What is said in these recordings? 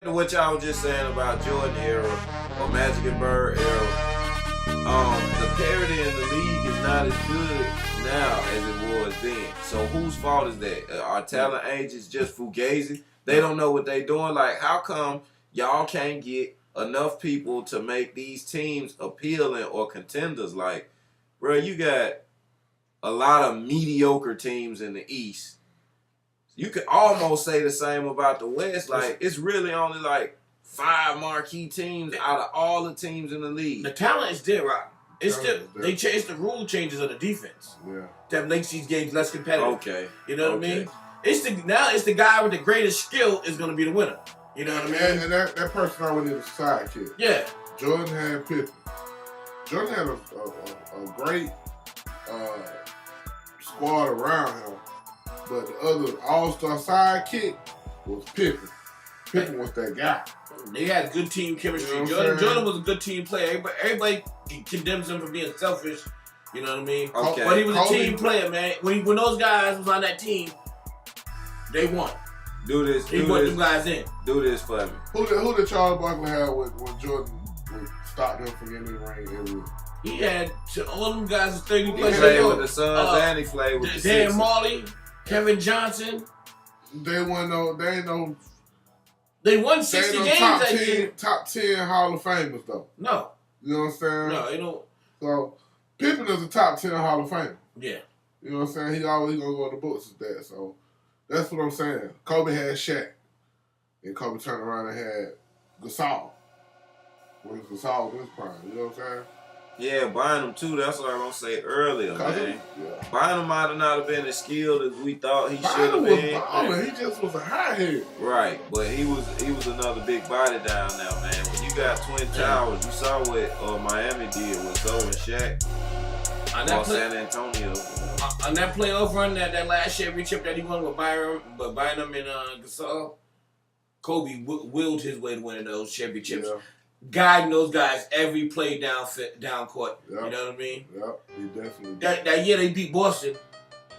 What y'all was just saying about Jordan era or Magic and Bird era, the parity in the league is not as good now as it was then. So whose fault is that? Our talent agents just fugazi? They don't know what they doing. Like, how come y'all can't get enough people to make these teams appealing or contenders? Like, bro, you got a lot of mediocre teams in the East. You could almost say the same about the West. Like, it's really only like 5 marquee teams out of all the teams in the league. The talent is there, right? It's still they changed the rule changes of the defense. Yeah. That makes these games less competitive. Okay. You know what I mean? It's the guy with the greatest skill is gonna be the winner. You know what I mean? And that person already was a sidekick. Yeah. Jordan had Pippen. Jordan had a great squad around him. But the other all-star sidekick was Pippen. Pippen was that guy. They had good team chemistry. You know Jordan was a good team player. Everybody condemns him for being selfish. You know what I mean? Okay. But he was a team player, man. When those guys was on that team, they won. Do this. He put them guys in. Do this for me. Who did Charles Barkley have when Jordan would stop them from getting in the ring every week? He had all them guys was 30 He plus played years with old. the Suns and he played with the Dan Sixers. Marley, Kevin Johnson. They won They won 60 games that year. top 10 Hall of Famers though. No. You know what I'm saying? No, you don't. So Pippen is a top 10 Hall of Famer. Yeah. You know what I'm saying? He always gonna go in the books with that. So that's what I'm saying. Kobe had Shaq. And Kobe turned around and had Gasol. When Gasol was his prime. You know what I'm saying? Yeah, Bynum too. That's what I was gonna say earlier, man. Yeah. Bynum might have not have been as skilled as we thought he should have Bynum was been. balling. He just was a high head. Right, but he was another big body down there, man. When you got Twin Towers, you saw what Miami did with Zoe and Shaq. Or San Antonio. On that playoff run, that last championship that he won with Bynum and Gasol, Kobe willed his way to winning those championships. Yeah. Guiding those guys every play down court. Yep. You know what I mean? Yep, he definitely did. That year they beat Boston.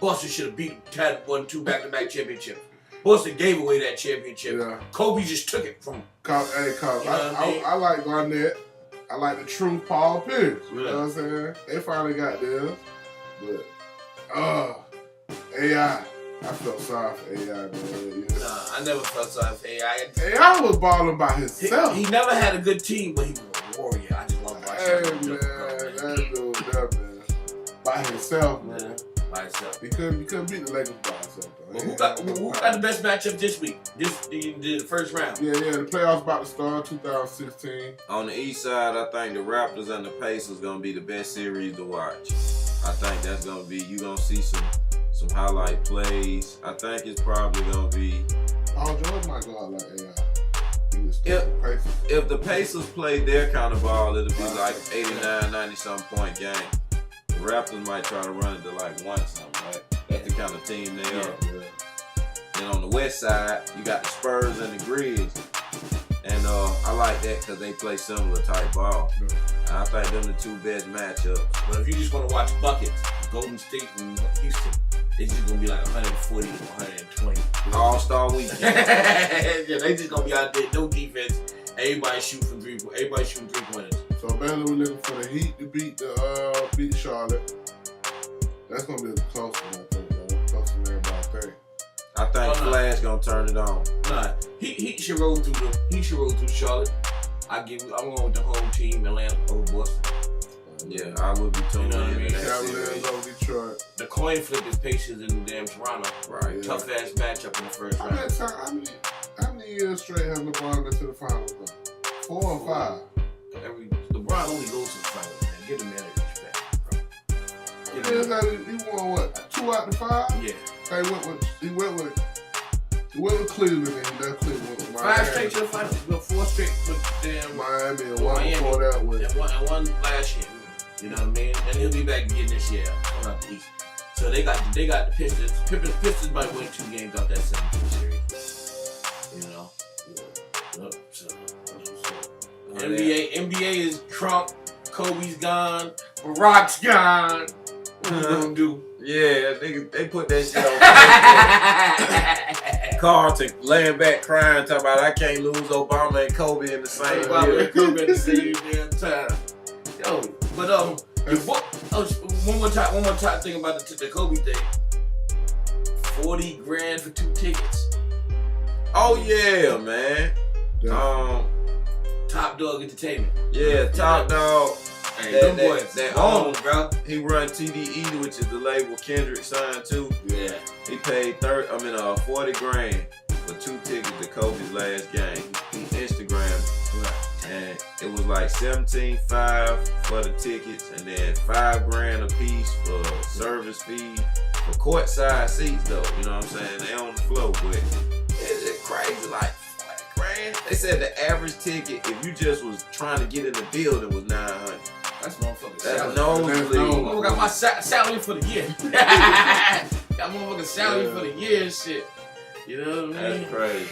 Boston should have won 2 back-to-back championships. Boston gave away that championship. Yeah. Kobe just took it from him. I like Garnett. I like the true Paul Pierce. You Yeah. know what I'm saying? They finally got theirs. But, AI. I felt sorry for AI, man. Yeah. Nah, I never felt sorry for AI. AI was balling by himself. He never had a good team, but he was a warrior. I just love Hey, watching man. him. That dude, that man. By himself, man. Yeah, by himself. He couldn't beat the Lakers by himself, though. Well, who got the best matchup this week? The first round. Yeah, the playoffs about to start, 2016. On the East side, I think the Raptors and the Pacers gonna be the best series to watch. I think that's gonna be you gonna see some highlight plays. I think it's probably gonna be. Paul George might go out like AI. He was still the Pacers. If the Pacers play their kind of ball, it'll be like 89, 90-something point game. The Raptors might try to run it to like 1-something, right? That's the kind of team they are. Yeah. And on the West side, you got the Spurs and the Grizz. And I like that because they play similar type ball. Yeah. And I think them the 2 best matchups. But if you just want to watch buckets, Golden State and Houston, it's just gonna be like 140 to 120. All-Star weekend. Yeah, they just gonna be out there, no defense. Everybody shooting 3-pointers. So basically, we're looking for the Heat to beat Charlotte. That's gonna be the closest one, I think. Closer than everybody think. I think Flash gonna turn it on. Nah, he should roll through Charlotte. I'm going with the home team, Atlanta over Boston. Yeah, I would be tuned You know what I in mean? to that Cavaliers series. over Detroit. The coin flip is Pacers in damn Toronto. Right. Yeah. Tough ass matchup in the first round. How many years straight has LeBron been to the finals? Though? 4 or 5? LeBron only goes to the finals, man. Give the man a respect, bro. He won what? 2 out of 5? Yeah. He went with Cleveland and he left Cleveland with Miami. 5 straight to the finals. Well, 4 straight with damn Miami and one before that with. and one last year. You know what I mean? And he'll be back again this year. Coming out the East. So they got the Pistons. Pistons might win 2 games out that 17 series. You know. Yeah. So that's what's up. NBA is crunk. Kobe's gone. Barack's gone. What we gonna do? Yeah, they put that shit on. Carlton laying back crying, talking about I can't lose Obama and Kobe in the same year. Kobe at the same damn time. Yo, but one more time thing about the Kobe thing. 40 grand for 2 tickets. Oh yeah, man. Top Dog Entertainment. Yeah, Top Dog. Hey, them boys, bro. He run TDE, which is the label Kendrick signed to. Yeah. He paid 40 grand for 2 tickets to Kobe's last game. He Instagrammed, Right. and it was like $17,500 for the tickets, and then $5 grand a piece for service fee for courtside seats, though. You know what I'm saying? They on the floor, but it's crazy, like 40 grand. They said the average ticket, if you just was trying to get in the building, was $900. That's motherfucking That's salary. nosebleed. I got my salary for the year. Got motherfucking salary for the year and shit. You know what I mean? That's crazy.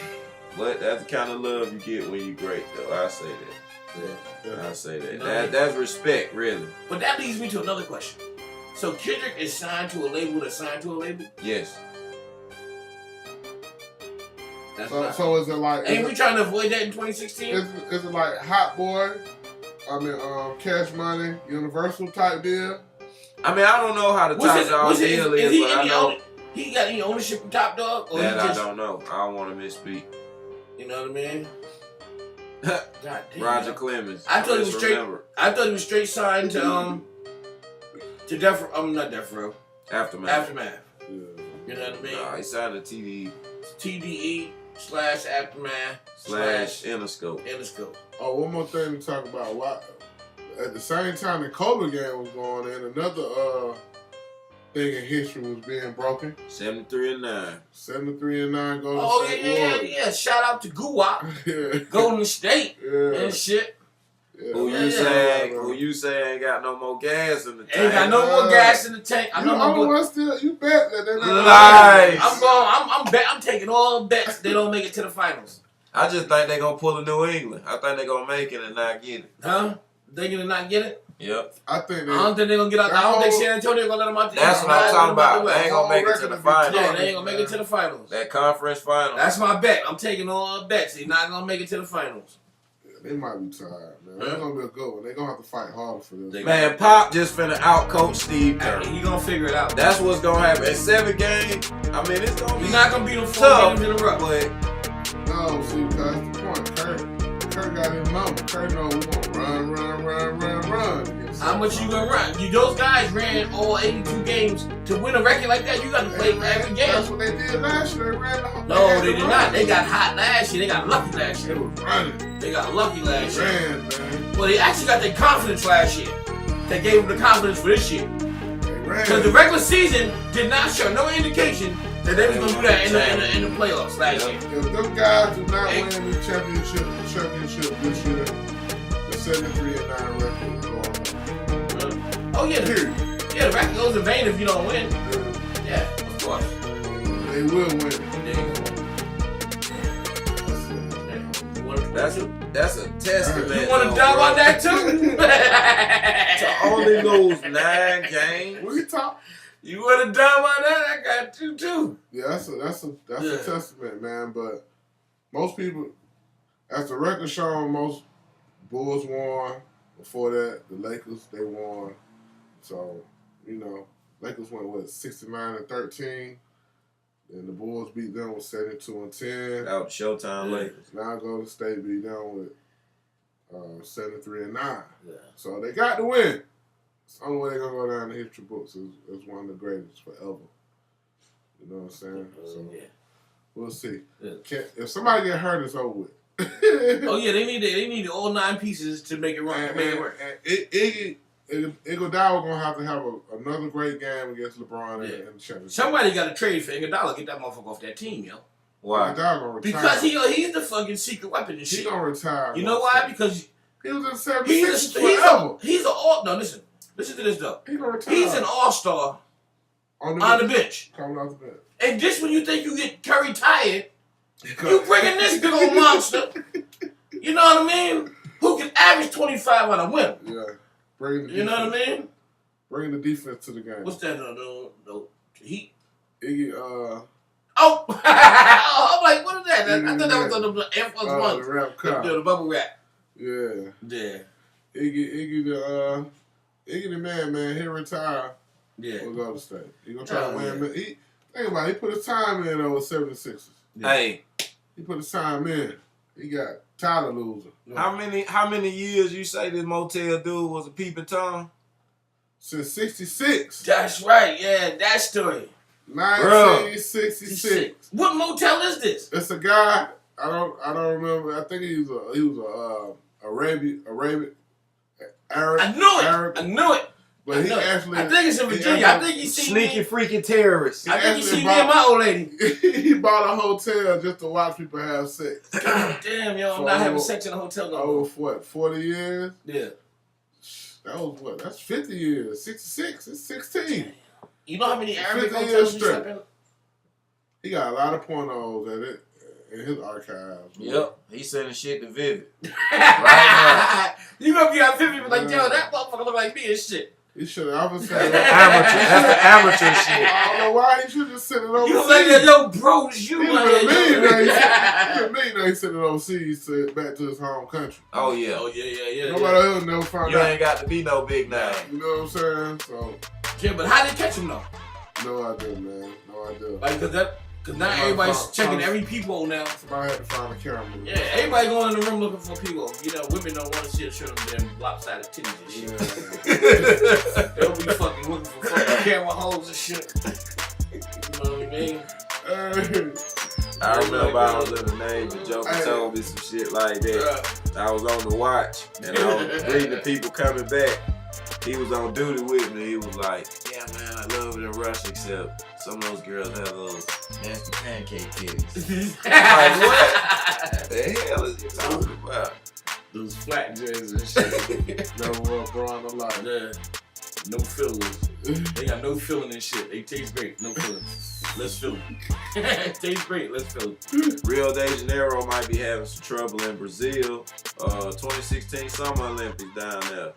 But that's the kind of love you get when you great, though. I say that. Yeah. I say that. No. That's respect, really. But that leads me to another question. So Kendrick is signed to a label that's signed to a label? Yes. That's not. So is it like? Ain't we trying to avoid that in 2016? Is it like Hot Boy? Cash Money, Universal type deal. I mean, I don't know how the Top Dog deal is, but I know. He got any ownership of Top Dog? Or That he just, I don't know. I don't want to misspeak. You know what I mean? God damn. Roger Clemens. I thought he was Just straight. remember. I thought he was straight signed to not Death Row. Aftermath. Yeah. You know what I mean? Nah, he signed to TDE TDE/Aftermath / Interscope. Interscope. Oh, one more thing to talk about. Why, at the same time the Kobe game was going in, another thing in history was being broken. 73-9. 73-9 Golden Oh State Warriors. yeah. Shout out to Guwap, Golden State and shit. Yeah. Who you say ain't got no more gas in the tank? Ain't got no more gas in the tank. I You know no more. you bet that they're not. Nice. I'm taking all bets they don't make it to the finals. I just think they're going to pull a New England. I think they're going to make it and not get it. Huh? They gonna not get it? Yep. I think I don't think they're gonna get out. I don't think San Antonio gonna let them out. That's what I'm talking about. They ain't going to make it to the finals. Yeah, they ain't gonna make it to the finals. That conference final. That's my bet. I'm taking all bets. They're not gonna make it to the finals. they might be tired, man. It's gonna be a good one. They're gonna have to fight harder for this. Man, Pop just finna outcoach Steve Kerr. He gonna figure it out. That's what's gonna happen. In 7 games, I mean, it's gonna be He's not gonna beat them 4 tough, games in a row. but No, see, that's the point. Kerr got his number. Kerr know we gonna run. How much you gonna run? Those guys ran all 82 games to win a record like that. You got to play every game. That's what they did last year. They ran the whole. No, they did not. They got hot last year. They got lucky last They year. was running. They got lucky last year. Ran, man. Well, they actually got their confidence last year. They gave them the confidence for this year. They ran. Because the regular season did not show no indication that they was gonna do that in the playoffs last year. If them guys do not win the championship this year, the 73-9 record is going. Oh yeah, Period. the record goes in vain if you don't win. Yeah, of course. They will win. that's a testament. You want to dub on that too? To only lose 9 games. We talk. You want to dub on that? I got you too. Yeah, that's a testament, man. But most people, as the record shown, most Bulls won. Before that, the Lakers, they won. So, Lakers went 69-13. Then the Bulls beat them with 72-10. Out Showtime Lakers. Now Golden State beat them with 73-9. Yeah. So they got to win. It's the only way they're gonna go down in the history books is one of the greatest forever. You know what I'm saying? So we'll see. Yeah. If somebody get hurt, it's over with. Oh yeah, they need all 9 pieces to make it run. Make it work. Iguodala gonna have to have another great game against LeBron in the championship. Somebody got to trade for Iguodala. Get that motherfucker off that team, yo. Why? Iguodala gonna retire. Because he's the fucking secret weapon and shit. He gonna retire. You know why? Because he was in 76 forever. No, listen to this though. He gonna retire. He's an all-star on the bench. Coming off the bench. And just when you think you get Curry tired, you bringing this big old monster. You know what I mean? Who can average 25 on a win? Yeah. Bring the You know what I mean? Bring the defense to the game. What's that? No, Heat. Iggy, Oh, I'm like, what is that? I thought that was on the Air Force The Ones. rap car. The bubble wrap. Yeah. Yeah. Iggy the man, he retire. Yeah. We'll go to state. He gonna try to win. Think about it. He put his time in over 76ers. Yeah. Hey, He put his time in. He got tired of losing. how many years you say this motel dude was a peeping Tom? Since 66. That's right. Yeah, that story. 1966. What motel is this? It's a guy. I don't remember. I think he was a Arabian Arab. I knew it. Arab, I knew it. but he actually. I think it's in Virginia. I think he seen Sneaky me. freaking terrorist. I think he actually seen me and my old lady. He bought a hotel just to watch people have sex. God damn, yo, I'm not having sex in a hotel no more. Over what, 40 years? Yeah. That was what? That's 50 years. 66. It's 16. You know how many Arabic 50 years hotels you straight. slept in? He got a lot of pornos in his archives. Yep, he sending shit to Vivid. Right. You know, you got 50 people like, yo, that motherfucker look like me and shit. He should have. I was That's saying. the amateur shit. I don't know why he should just send it overseas. You like that, yo, bro, it's you. He Like, would have yo. made he sent it overseas back to his home country. Oh yeah. Oh, yeah. Nobody else never found You out. ain't got to be no big name. You know what I'm saying? So, Yeah, but how did they catch him, though? no idea, man. No idea. Like, cause now everybody's checking every people now. Somebody had to find a camera. Yeah, everybody going in the room looking for people. You know, women don't want to see a shirt of them lopsided titties and shit. Yeah. They'll be fucking looking for fucking camera holes and shit. You know what I mean? I remember I was in the Navy. Joker told me some shit like that. I was on the watch and I was reading the people coming back. He was on duty with me. He was like, "Yeah, man, I love it in Russia, except some of those girls have those nasty pancake titties." Like, what the hell is you talking about? Those flat dreads and shit. Never was bro in the life. Yeah. No fillers. They got no filling and shit. They taste great. No filling. Let's fill it. Tastes great. Let's fill it. Rio de Janeiro might be having some trouble in Brazil. 2016 Summer Olympics down there.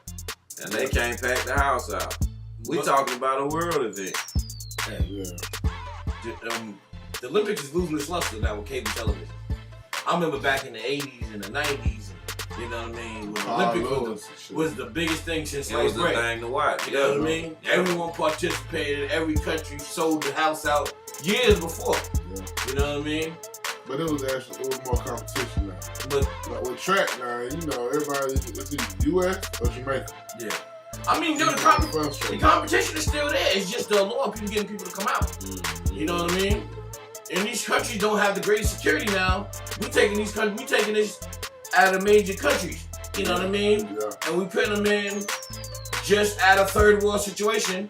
And they can't pack the house out. We talking about a world event. Yeah. The Olympics is losing its luster now with cable television. I remember back in the 80s and the 90s, you know what I mean? When the Olympics was the biggest thing since It was sliced bread. the thing to watch. You know what I mean? Everyone participated. Every country sold the house out years before. Yeah. You know what I mean? But it was more competition now. But Like with track now, you know, everybody it's either US or Jamaica. yeah, I mean, the competition is still there. It's just the allure of people getting people to come out. You know what I mean? And these countries don't have the greatest security now. We taking this out of major countries. You know what I mean? Yeah. And we putting them in just at a third world situation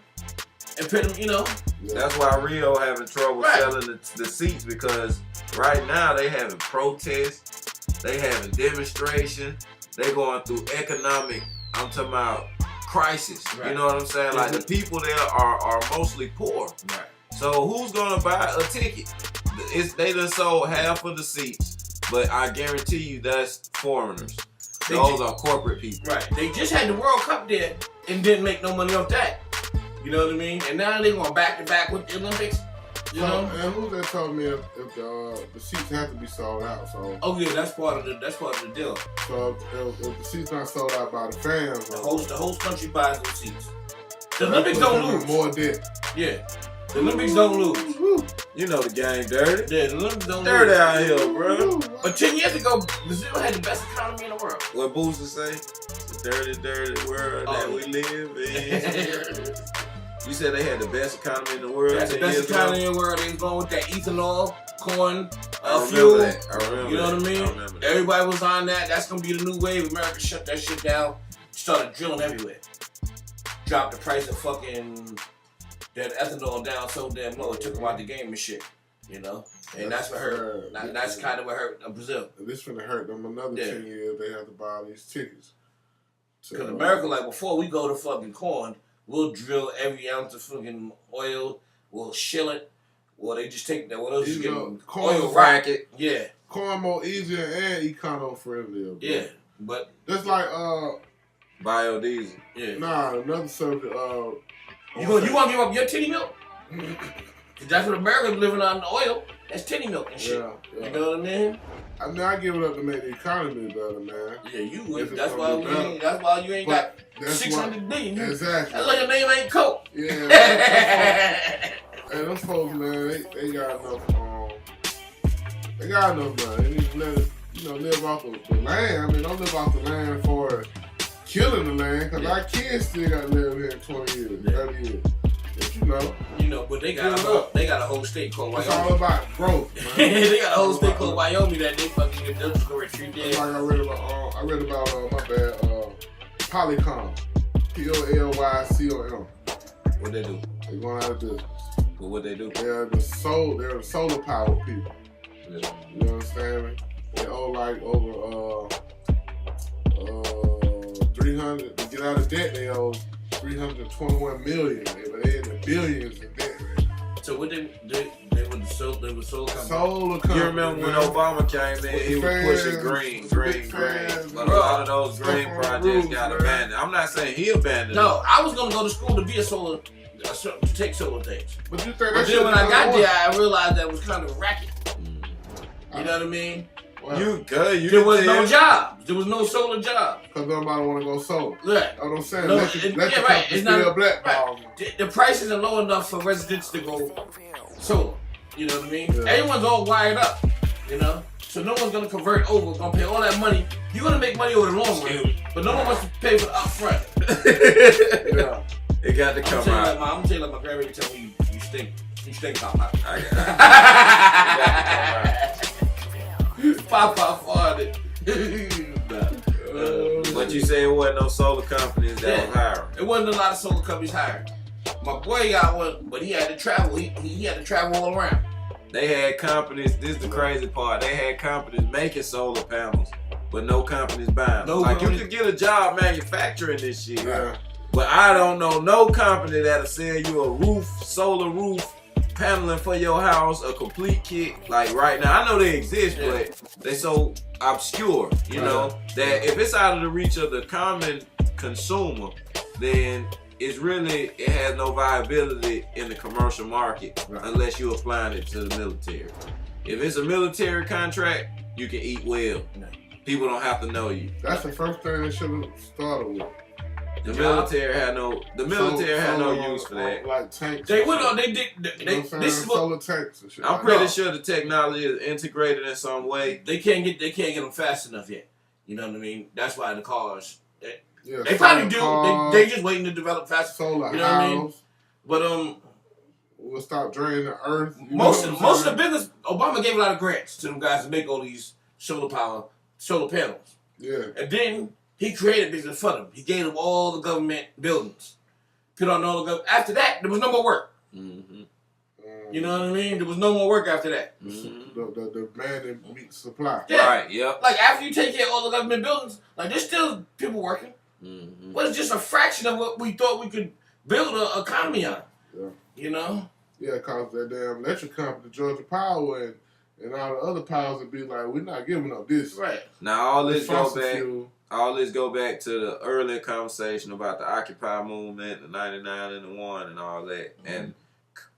and put them, you know. Yeah. That's why Rio having trouble selling the seats, because right now they having protests, they having demonstrations, they going through economic, I'm talking about crisis. Right. You know what I'm saying? Like the people there are mostly poor. Right. So who's gonna buy a ticket? They done sold half of the seats, but I guarantee you that's foreigners. Those are corporate people. Right. They just had the World Cup there and didn't make no money off that. You know what I mean? And now they're going back to back with the Olympics. You know? And who that told me if the seats have to be sold out? So Oh yeah, that's part of the deal. so if the seats not sold out by the fans, The host country buys those seats. The Olympics don't lose. More debt. Yeah. The Olympics don't lose. You know the game dirty. Yeah, the Olympics don't Dirty lose. out here, bro. But 10 years ago, Brazil had the best economy in the world. What Booster say? It's a dirty, dirty world that we live in. You said they had the best economy in the world. That's the 10 best years ago? economy in the world. They was going with that ethanol, corn, I remember fuel. that. I remember You know what I that. mean? remember that. Everybody was on that. That's gonna be the new wave. America shut that shit down. Started drilling everywhere. Dropped the price of fucking that ethanol down so damn low. It took them out the game and shit. You know? And that's what hurt. That's kind of what hurt Brazil. And this finna hurt them another 10 years. They have to buy these tickets. Because America, like before we go to fucking corn, we'll drill every ounce of fucking oil. We'll shill it. Well, they just take that. What else you get? Oil racket. Yeah. Corn more easier and econo-friendly. Yeah. But that's like biodiesel. yeah. Nah, another subject. You want to give up your titty milk? That's what America's living on, oil. That's titty milk and shit. Yeah. You know what I mean? I mean, I give it up to make the economy better, man. Yeah, you would. If it's That's gonna why be we better. ain't. That's why you ain't got That's 600 million. Exactly. That's why your name ain't Coke. Yeah. Hey, them folks, man, they got enough. They got enough money. They need to let it, live off the land. I mean, don't live off the land for killing the land, because our kids still got to live here in 20 years, 30 years. But But they got a whole state called it's Wyoming. all about growth, man. They got a whole state called Wyoming that they fucking industrial treat there. Like I read about, my bad, Polycom. Polycom. What they do? They going out of business. But what they do? They're the solar power people. Yeah. You understand me? They owe like over 300 to get out of debt. They owe 321 million. They in the billions in debt. Man. So what they were solar company. Solar company. You remember when man. Obama came in, he was pushing green. But a lot of those green projects got abandoned. I'm not saying he abandoned No, I was gonna go to school to be to take solar things. But you think But that then when I got there, I realized that was kind of a racket. You know what I mean? Well, You good. There was no jobs. There was no solar jobs. because nobody want to go solar. Right. That's what I'm saying. No, let the right. company It's still not blackball. The prices are low enough for residents to go solar. You know what I mean? Yeah. Everyone's all wired up. You know? So no one's gonna convert over, gonna pay all that money. You're gonna make money over the long run, but no one wants to pay for the upfront. Yeah. It got to come out. I'm gonna tell you like my grandmother tell me you stink. You stink, Papa. Papa farted. But you say it wasn't no solar companies that was hiring. It wasn't a lot of solar companies hired. My boy got one, but he had to travel. He had to travel all around. They had companies, this is the crazy part, they had companies making solar panels, but no companies buying them. No Like company- you could get a job manufacturing this shit. Yeah. But I don't know no company that'll sell you a solar roof, paneling for your house, a complete kit. Like right now, I know they exist, but they so obscure, you know, that if it's out of the reach of the common consumer, then it has no viability in the commercial market unless you're applying it to the military. If it's a military contract, you can eat well. People don't have to know you. That's the first thing they should have started with. The military had no use for that. Like tanks. They went on. They did. You know what I'm saying? This is what Solar tanks and shit. I'm pretty sure the technology is integrated in some way. they can't get them fast enough yet. You know what I mean? That's why the cars. Yeah, They probably do. cars, They just waiting to develop fast. solar You know what I mean? house. But We'll stop draining the earth. You most know of what I'm the business, Obama gave a lot of grants to them guys to make all these solar panels, Yeah. and then he created business for them. He gave them all the government buildings, put on all the government. After that, there was no more work. Mm-hmm. You know what I mean? There was no more work after that. Mm-hmm. The demand that meets supply. Yeah. Right, yep. Like after you take care of all the government buildings, like there's still people working. Mm-hmm. But it's just a fraction of what we thought we could build an economy on. Yeah. You know? Yeah, because that damn electric company, Georgia Power, and all the other powers would be like, we're not giving up this. Right. Now all this Fossil fuel. go back to the earlier conversation about the Occupy movement, the 99 and the 1 and all that, and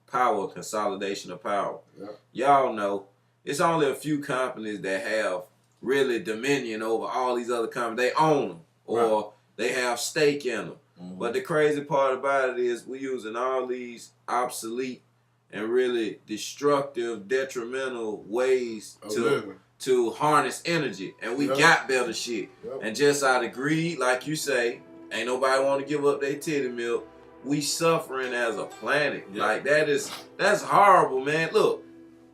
power, consolidation of power. Yeah. Y'all know it's only a few companies that have really dominion over all these other companies. They own them or they have stake in them. Mm-hmm. But the crazy part about it is we're using all these obsolete and really destructive, detrimental ways to harness energy. And we got better shit. Yep. And just out of greed, like you say, ain't nobody want to give up their titty milk. We suffering as a planet. Yeah. Like that's horrible, man. Look,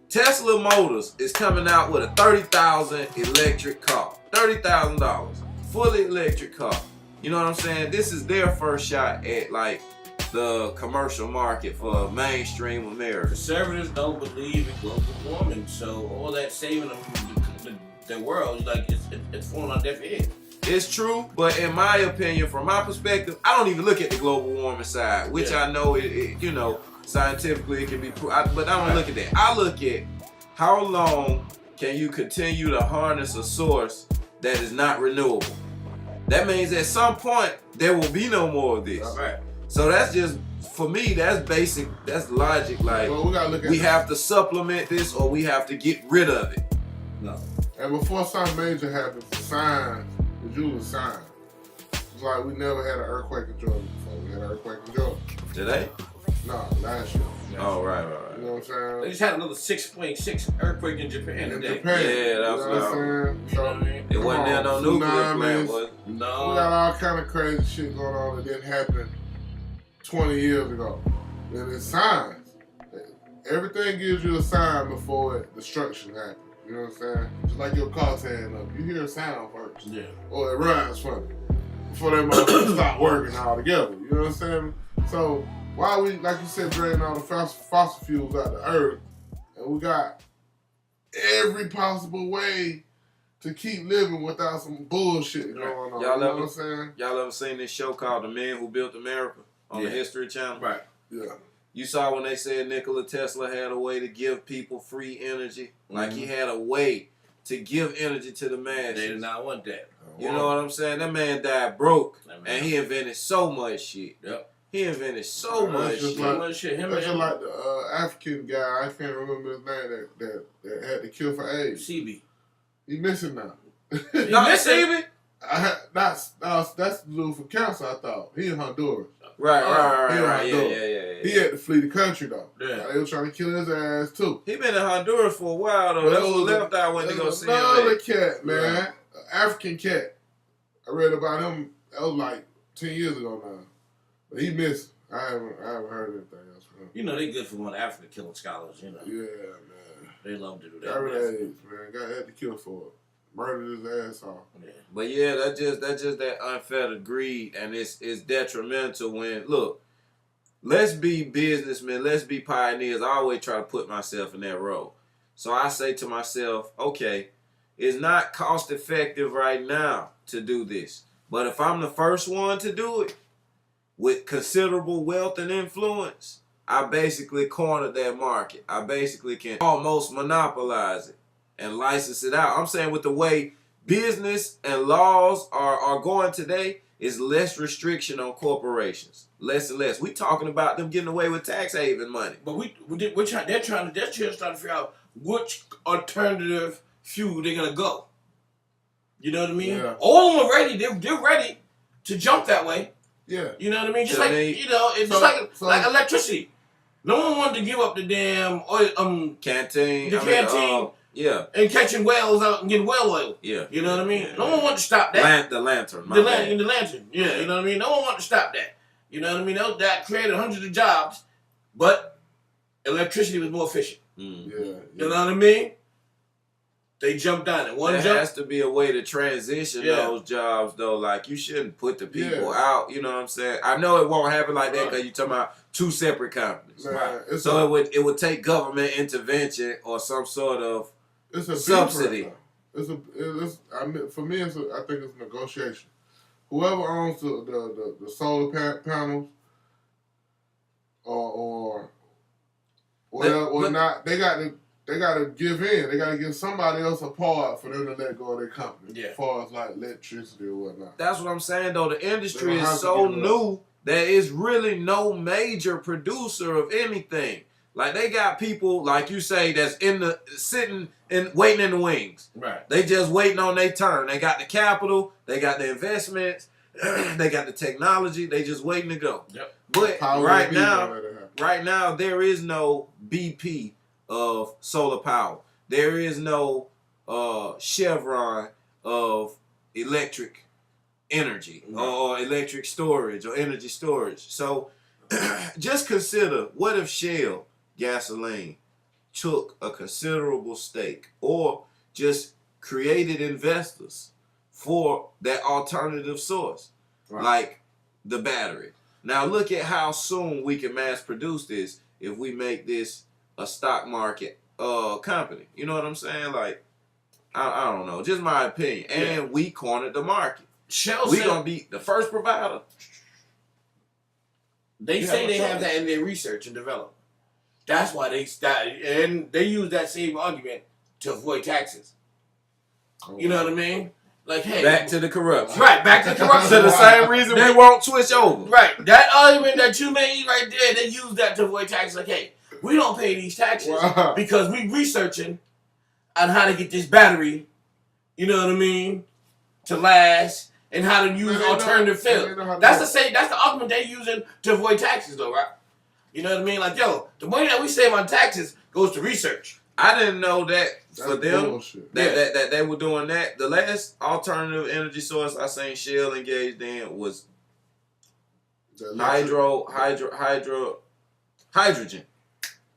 Tesla Motors is coming out with a $30,000 electric car. $30,000. Fully electric car. You know what I'm saying? This is their first shot at like the commercial market for mainstream America. Conservatives don't believe in global warming, so all that saving the world, like it's falling on deaf ears. It's true, but in my opinion, from my perspective, I don't even look at the global warming side, which I know it you know, scientifically it can be proved, but I don't look at that. I look at how long can you continue to harness a source that is not renewable. That means at some point there will be no more of this. Right. So that's just for me, that's basic. That's logic. Like Well, we gotta look at we have to supplement this, or we have to get rid of it. No. And before something major happens, signs is usually signs. It's like we never had an earthquake in Georgia before. We had an earthquake in Georgia. Today? No, last year. Oh, right. You know what I'm saying? They just had another 6.6 earthquake in Japan In today. Japan. Yeah, that you know was what I'm saying? You know what I mean? It wasn't there no nuclear plant, was it? We No. got all kind of crazy shit going on that didn't happen 20 years ago. And it's signs. Everything gives you a sign before destruction happens. You know what I'm saying? Just like your car tearing up. You hear a sound first. Yeah. Or it runs funny. Before they motherfuckers stop working altogether. You know what I'm saying? So why we, like you said, draining all the fossil fuels out the earth, and we got every possible way to keep living without some bullshit going on. Y'all you know ever- what I'm saying? Y'all ever seen this show called The Man Who Built America on the Yeah. History Channel? Right. Yeah. You saw when they said Nikola Tesla had a way to give people free energy? Like he had a way to give energy to the masses. They did not want that. You know what I'm saying? That man died broke, That man- and he invented so much shit. Yep. He invented so That's much just shit. like- Much shit. Him That's just and like the African guy, I can't remember his name, that had the cure for AIDS. CB. He missing now. Not missing? Stevie? That's the dude for cancer, I thought. He in Honduras. Right. Yeah, Yeah. He had to flee the country, though. Yeah. They were trying to kill his ass, too. He been in Honduras for a while though. Well, That's there what was a- left I went to go There's see him. another at. cat, man. An African cat. I read about him, that was like 10 years ago now. But he missing. I haven't heard anything else from him. You know they good for one Africa killing scholars. You know Yeah, man. they love to do that. Got rid of AIDS, man. Got had to kill for it. Murdered his ass off. Yeah. But yeah, that's just that unfettered greed, and it's detrimental when look. Let's be businessmen. Let's be pioneers. I always try to put myself in that role. So I say to myself, okay, it's not cost effective right now to do this. But if I'm the first one to do it with considerable wealth and influence, I basically cornered that market. I basically can almost monopolize it and license it out. I'm saying with the way business and laws are going today, is less restriction on corporations. Less and less. We talking about them getting away with tax haven money. But they're trying to figure out which alternative fuel they're gonna go. You know what I mean? Yeah. All of them are ready. They're ready to jump that way. Yeah. You know what I mean? Just So like they- it's So- just so- like electricity. No one wanted to give up the damn oil, Canteen. The canteen. Yeah. and catching whales out and getting well oil. Yeah. You know what I mean? Yeah. No one wanted to stop that. The lantern. my The bad. lantern. Yeah, you know what I mean? No one wanted to stop that. You know what I mean? That created hundreds of jobs, but electricity was more efficient. Mm. Yeah. You know what I mean? They jumped on it. One There jump. has to be a way to transition Yeah. those jobs, though. Like, you shouldn't put the people Yeah. out. You know what I'm saying? I know it won't happen like that Right. because you're talking about two separate companies. Man, it's So it would take government intervention or some sort of it's a subsidy. beef right now. I mean, for me, I think it's negotiation. Whoever owns the solar panels or whatever, or But- not, they got to give in. They got to give somebody else a part for them to let go of their company. Yeah. As far as like electricity or whatnot. That's what I'm saying, though. The industry They don't have is to so give it up. new that it's really no major producer of anything. Like, they got people, like you say, that's sitting and waiting in the wings. Right. They just waiting on their turn. They got the capital, they got the investments, they got the technology. They just waiting to go. Yep. But Power right will be now, when that happen. right now, there is no BP of solar power. There is no Chevron of electric energy or electric storage or energy storage. So just consider, what if Shell gasoline took a considerable stake or just created investors for that alternative source, Right. like the battery. Now look at how soon we can mass produce this if we make this a stock market company. You know what I'm saying? Like, I don't know, just my opinion. And we cornered the market. Shell We said gonna be the first provider. they You say have they a have choice. that in their research and development. That's why they started, and they use that same argument to avoid taxes. You know what I mean? Like, hey, Back to the corruption. right, back to corruption. To the same reason we won't switch over. Right, that argument that you made right there, they use that to avoid taxes. Like, hey, we don't pay these taxes Wow. because we researching on how to get this battery, you know what I mean, to last, and how to use alternative fuel. That's the argument they using to avoid taxes, though, right? You know what I mean? Like, yo, the money that we save on taxes goes to research. I didn't know that for them bullshit. that they were doing that. The last alternative energy source I seen Shell engaged in was hydrogen.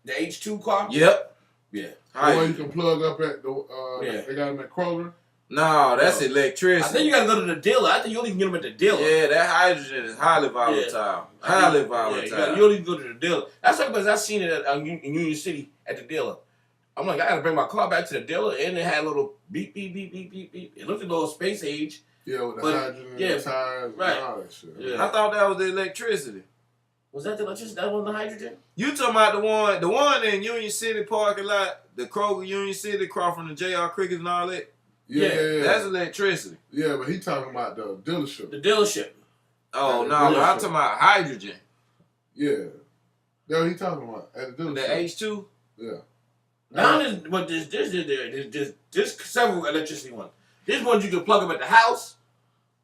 The H2 car? Yep. Yeah. The one you can plug up at the they got them at Kroger. No, that's I electricity. think you gotta go to the dealer. I think you only can get them at the dealer. Yeah, that hydrogen is highly volatile. Highly volatile. Yeah, you only go to the dealer. That's why because I seen it in Union City at the dealer. I'm like, I gotta bring my car back to the dealer, and it had a little beep, beep, beep, beep, beep, beep. It looked a little space age. Yeah, with the hydrogen and the tires and all that shit. Yeah. I thought that was the electricity. Was that the electricity? That was the hydrogen? You talking about the one in Union City parking lot, the Kroger Union City, across from the JR Crickets and all that? Yeah. That's electricity. Yeah, but he talking about the dealership. The dealership. Oh, The no, I'm dealership. talking about hydrogen. Yeah. That's what he talking about. At the The dealership. H2? Yeah. Now there's several electricity ones. There's ones you can plug up at the house.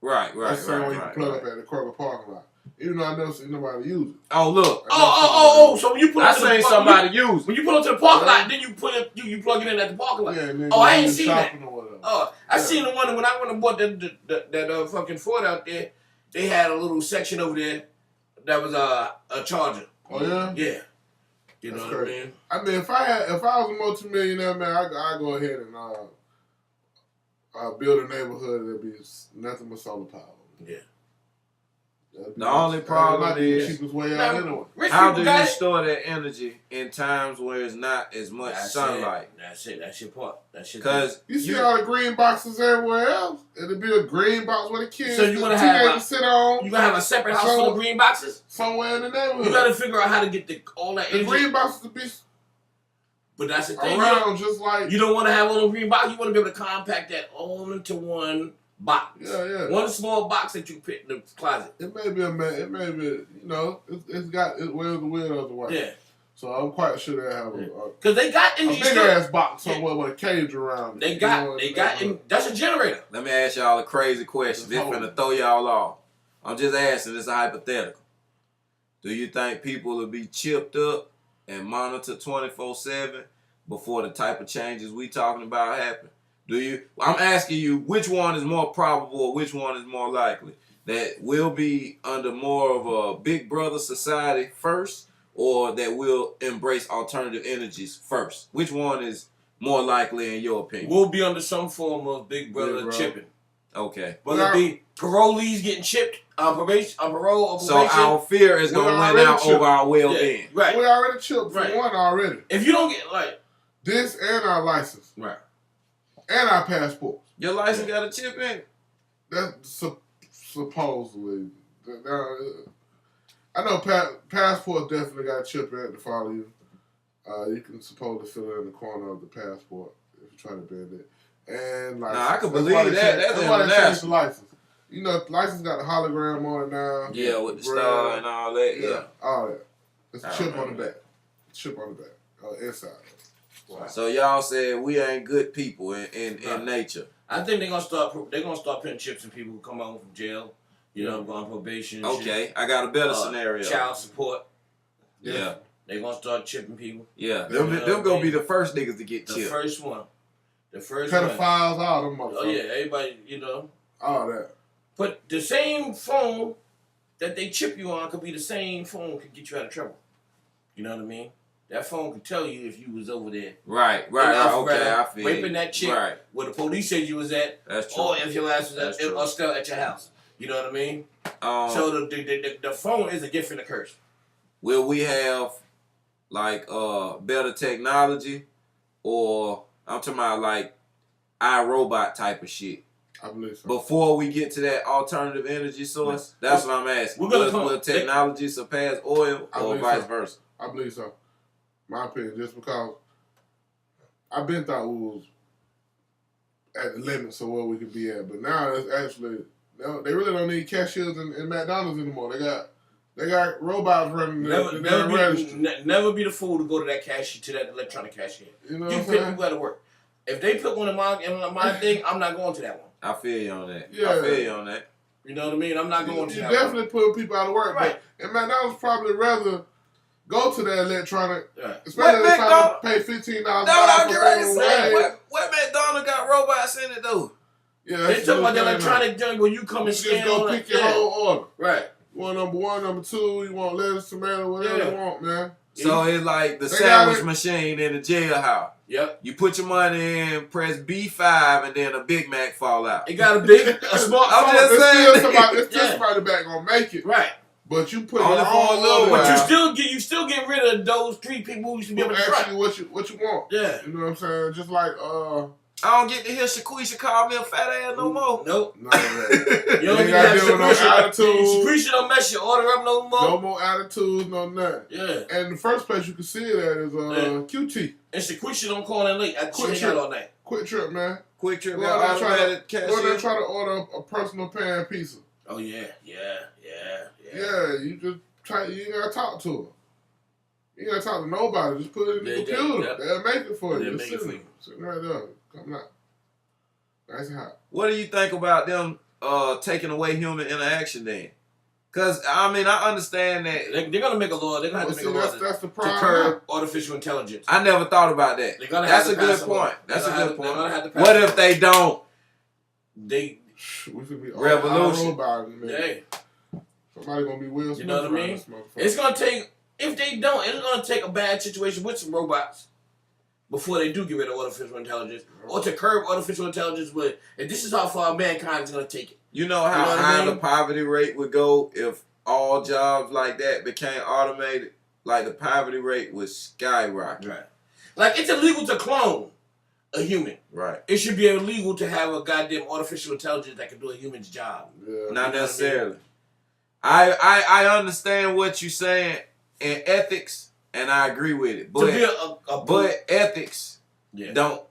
Right. That's the same way you can plug up at the Kroger parking lot. Even though I never seen nobody use it. Oh, look. So when you put I it to the seen somebody use it. when you put it to the parking lot, then you put it you plug it in at the parking lot. Yeah, and then I you ain't go seen that. shopping or whatever. I seen the one when I went and bought that fucking Ford out there. They had a little section over there that was a charger. Oh yeah. Yeah. You know That's what crazy. I mean? I mean, if I was a multimillionaire, man, I go ahead and build a neighborhood that'd be nothing but solar power. Yeah. The only problem is, the cheapest way out anyway. Rich how people do got you it. store that energy in times where it's not as much sunlight? That's it. That's your part. That's your Because You see all the green boxes everywhere else. It'll be a green box where the kids, So you wanna the have teenagers sit on You gonna have a separate house full of green boxes? somewhere in the neighborhood. You gotta figure out how to get all that the energy. green boxes will be But that's the thing. around just like You don't want to have all the green boxes. You want to be able to compact that all into one box. yeah. One small box that you put in the closet. It may be it's got it wears the wheel of the way. Yeah. So I'm quite sure they have Because they got a energy. big storage. ass box somewhere with a cage around. They it, got, you know, they got, that's a generator. let me ask y'all a crazy question. This finna throw y'all off. I'm just asking. This is hypothetical. Do you think people will be chipped up and monitored 24/7 before the type of changes we talking about happen? Do you? I'm asking you, which one is more probable or which one is more likely? That we'll be under more of a big brother society first, or that we'll embrace alternative energies first? Which one is more likely in your opinion? We'll be under some form of big brother Big brother. chipping. Okay. Whether it be parolees getting chipped on probation, on parole or So probation. our fear is going to We're win already out chipped. over our well-being. Right. We already chipped for Right. one already. If you don't get, like, This and our license right. and our passports. Your license got a chip in it? That's supposedly. I know passport definitely got a chip in it to follow you. You can supposedly fill it in the corner of the passport if you try to bend it. And license. Nah, I can That's believe why they that. changed- That's why they changed the international. license. You know, the license got the hologram on it now. Yeah, with the Red. star and all that. Yeah. all that. It's a I chip on remember the back. Chip on the back. Inside. Wow. So y'all said we ain't good people in Right. nature. I think they're gonna start putting chips in people who come home from jail. You know, go on probation. And Okay, I got a better scenario. Child support. Yeah, They're gonna start chipping people. yeah. Yeah, Them gonna be the first niggas to get The chipped. first one. The first one. Pedophiles, all them motherfuckers. Oh yeah, everybody. You know, All that. but the same phone that they chip you on could be the same phone could get you out of trouble. You know what I mean? That phone could tell you if you was over there Right. in Alpharetta, Okay, I feel raping you. that chick Right, where the police said you was at, that's true. or if your ass was That's at, true. or still at your house. You know what I mean? So the phone is a gift and a curse. Will we have like better technology, or I'm talking about like iRobot type of shit I believe so. before we get to that alternative energy source? That's what I'm asking. We're gonna Will technology surpass oil, I or believe vice so. versa? I believe so. My opinion, just because I've been thought we was at the limits of where we could be at. But now it's actually they really don't need cashiers in McDonald's anymore. They got robots running the register. Never be the fool to go to that cashier, to that electronic cashier. You know you what I'm pick saying? who got to work. If they put one in my thing, I'm not going to that one. I feel you on that. Yeah. I feel you on that. You know what I mean? I'm not going to You that definitely putting people out of work. Right. But, and McDonald's probably rather go to that electronic, one. Right. especially if What they trying to pay $15 No, I'm getting ready to for say. minimum wage. What McDonald's got robots in it though? Yeah, They that's talking about the what I'm saying. electronic junk where you come You and just scan go on pick it. your Yeah. whole order. Right. You want number 1, number 2, you want lettuce, tomato, whatever Yeah. you want, man. So it's like the They sandwich got it. machine in the jailhouse. Yep. You put your money in, press B5, and then a Big Mac fall out. It got a smart I'm phone. just It's saying. still Yeah. somebody back gonna make it. Right. But you put Only your for a own little order while. But down. you still get rid of those 3 people who used to be able to Ask try. you what you want. Yeah. You know what I'm saying? Just like I don't get to hear Shaquisha call me a fat ass no more. Nope. none of that. You don't ain't even gotta have deal with no attitude. Secretion don't mess your order up no more. No more attitudes, no nothing. Yeah. And the first place you can see it at is QT. And Secretion don't call in late. I Quick check Trip. out all night. Quick Trip, man. Quick Trip Go got out there automatic go there cashier. try to order a personal pan pizza. Oh yeah. Yeah, you just try. You ain't gotta talk to her. You ain't gotta talk to nobody. Just put it in the Yeah, computer. yeah. They'll make it for you. They'll It's make it for sitting, you. sitting right there. Coming out. Nice and hot. What do you think about them taking away human interaction then? Because, I mean, I understand that. They're gonna make a law. They're gonna have Well, to see, make a law that's the to problem. curb artificial intelligence. I never thought about that. They're gonna That's have a to good pass a law. point. That's a They're good gonna point. have to pass What a if law. they don't? They We should be Revolution. about it, man. hey, Somebody gonna be Will Smith. you know what I around mean? this motherfucker. It's gonna take. If they don't, it's gonna take a bad situation with some robots before they do get rid of artificial intelligence, or to curb artificial intelligence. But if this is how far mankind is gonna take it. You know how You know what I high mean? the poverty rate would go if all jobs like that became automated? Like, the poverty rate would skyrocket. Right. Like it's illegal to clone a human. Right. It should be illegal to have a goddamn artificial intelligence that can do a human's job. Yeah. Not necessarily. I understand what you're saying in ethics, and I agree with it. To be But but ethics yeah. don't.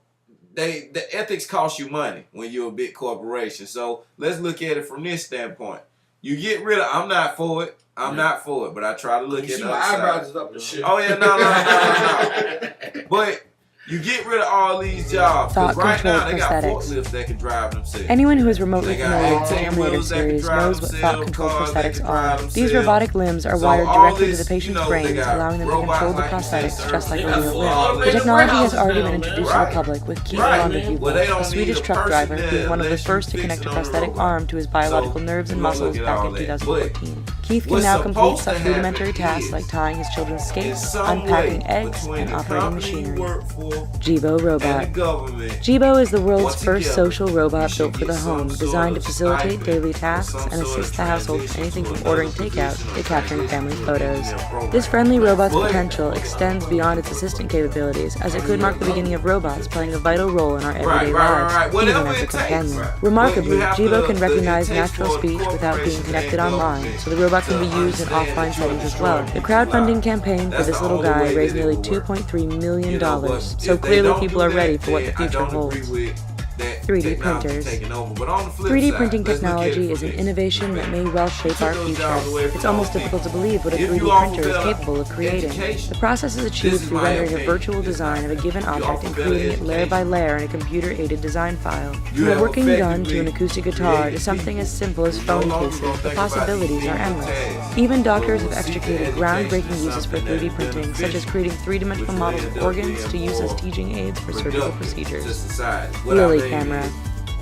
The ethics cost you money when you're a big corporation. So let's look at it from this standpoint. You get rid of. I'm not for it. I'm not for it. But I try to look You at see the my other eyebrows side. is up and shit. Oh yeah, no. But you get rid of all these jobs. Because right now they got Thought-controlled forklifts that can drive themselves. Anyone who is remotely They got familiar with the 18 Terminator wheels that can series drive knows what themselves, thought-controlled cars that prosthetics can are. drive These themselves. robotic limbs are So wired all directly this, to the patient's they brains, got allowing them to robots control the like prosthetics just like They a got real full limb. The automated technology has warehouses already now, been man. introduced to Right. the public, with Keith Right. Londerhufvud, Well, they don't a Swedish need a truck person driver, there being one of the unless you first to fix connect a it on the prosthetic robot. arm to his biological So, nerves and we're gonna muscles look at back all in that. 2014. Keith can what's now complete supposed to such rudimentary happen tasks is like tying his children's skates, some unpacking way eggs, between and the operating company you machinery. work for Jibo and Robot. the government. Jibo is the world's Once first together, social robot you should built for the get home, some designed to sort of facilitate stipend daily or tasks some and sort of assist the household with transition anything to from ordering another takeout position to or capturing family transition photos. to a program. This friendly robot's But- potential extends beyond its assistant capabilities, as it could mark the beginning of robots playing a vital role in our everyday lives, even Whatever as a it takes. companion. Right. Remarkably, But you have Jibo to- can recognize it takes natural for the speech without being corporations connected and online, government so the robot can to be used in understand offline that you're settings as a well. drug The crowdfunding live. campaign for That's this the little only guy way raised that it nearly will work. $2.3 million, You know, but so if they clearly don't people do are that, ready for what the then future I don't holds. agree with that 3D technology printers. taking over. But on the flip 3D side, printing let's look at it technology from is an this. innovation that may well shape our Took those future. jobs away It's from almost all difficult to people. believe what a If 3D you offer printer is better capable of creating. education, The process is this achieved is through my rendering a opinion. virtual design of a given object offer and better creating it layer by education. layer in a computer-aided design file. You From a have working gun to an effectively acoustic guitar to created something as people simple as who phone no longer cases, gonna the think about possibilities are being endless. tasked. Even doctors But have we'll seek extricated the groundbreaking education, uses for something 3D that's printing, such as beneficial, creating three-dimensional which models will of end up organs being to use as more teaching aids for surgical productive to procedures. society. What Lily I mean camera. is,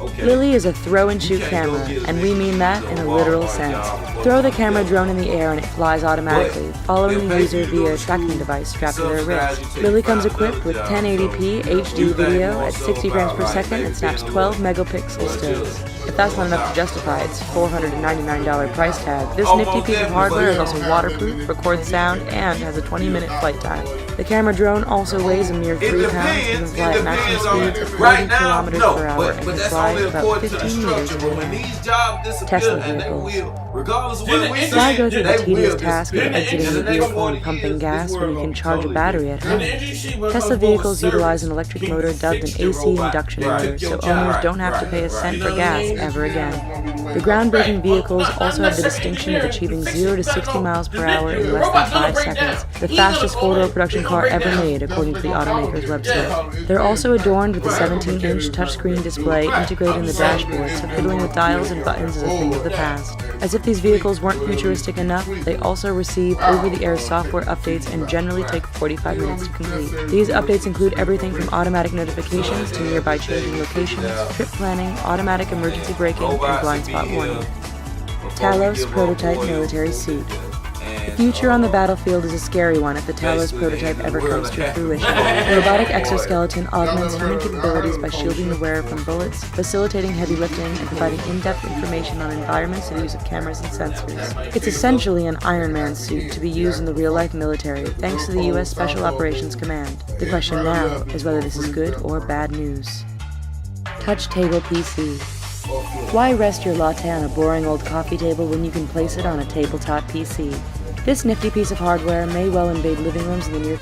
okay, Lily is a throw-and-shoot You can't go camera, get a and we mean that in a literal Walmart sense. job, Throw the Walmart camera job. drone in the air and it flies automatically, following if the they user you go via a to tracking school, device strapped to their subsidize wrist. you, Lily take comes find equipped another with job. 1080p So, HD you think video more at so 60 frames about, per like, second maybe and snaps being a 12 little megapixel judge. stills. If that's not enough to justify its $499 price tag, this Oh, nifty most piece of definitely, hardware is but also waterproof, records sound, and has a 20-minute flight time. The camera drone also weighs a mere 3 pounds and can fly at maximum speeds of 40 right now, kilometers no, per hour and but can that's fly only about according to the 15 meters structure. in But when the air. these jobs disappear, Tesla and they vehicles. will, regardless of Didn't what we the say, Why go through the they tedious will task of disappear. exiting In the next vehicle 40 and pumping years, gas this when you world can charge a totally battery at different. home? Tesla vehicles utilize an electric motor dubbed an AC induction motor, so owners don't have to pay a cent for gas ever again. The groundbreaking vehicles also have the distinction of achieving 0 to 60 miles per hour in less than 5 seconds, the fastest four-door production car ever made, according to the automaker's website. They're also adorned with a 17-inch touchscreen display integrated in the dashboard, so fiddling with dials and buttons is a thing of the past. As if these vehicles weren't futuristic enough, they also receive over-the-air software updates and generally take 45 minutes to complete. These updates include everything from automatic notifications to nearby changing locations, trip planning, automatic emergency braking, and blind spot warning. Talos Prototype Military Suit. The future on the battlefield is a scary one if the Talos prototype ever comes to fruition. The robotic exoskeleton augments human capabilities by shielding the wearer from bullets, facilitating heavy lifting, and providing in-depth information on environments through the use of cameras and sensors. It's essentially an Iron Man suit to be used in the real-life military, thanks to the U.S. Special Operations Command. The question now is whether this is good or bad news. Touch Table PC. Why rest your latte on a boring old coffee table when you can place it on a tabletop PC? This nifty piece of hardware may well invade living rooms in the near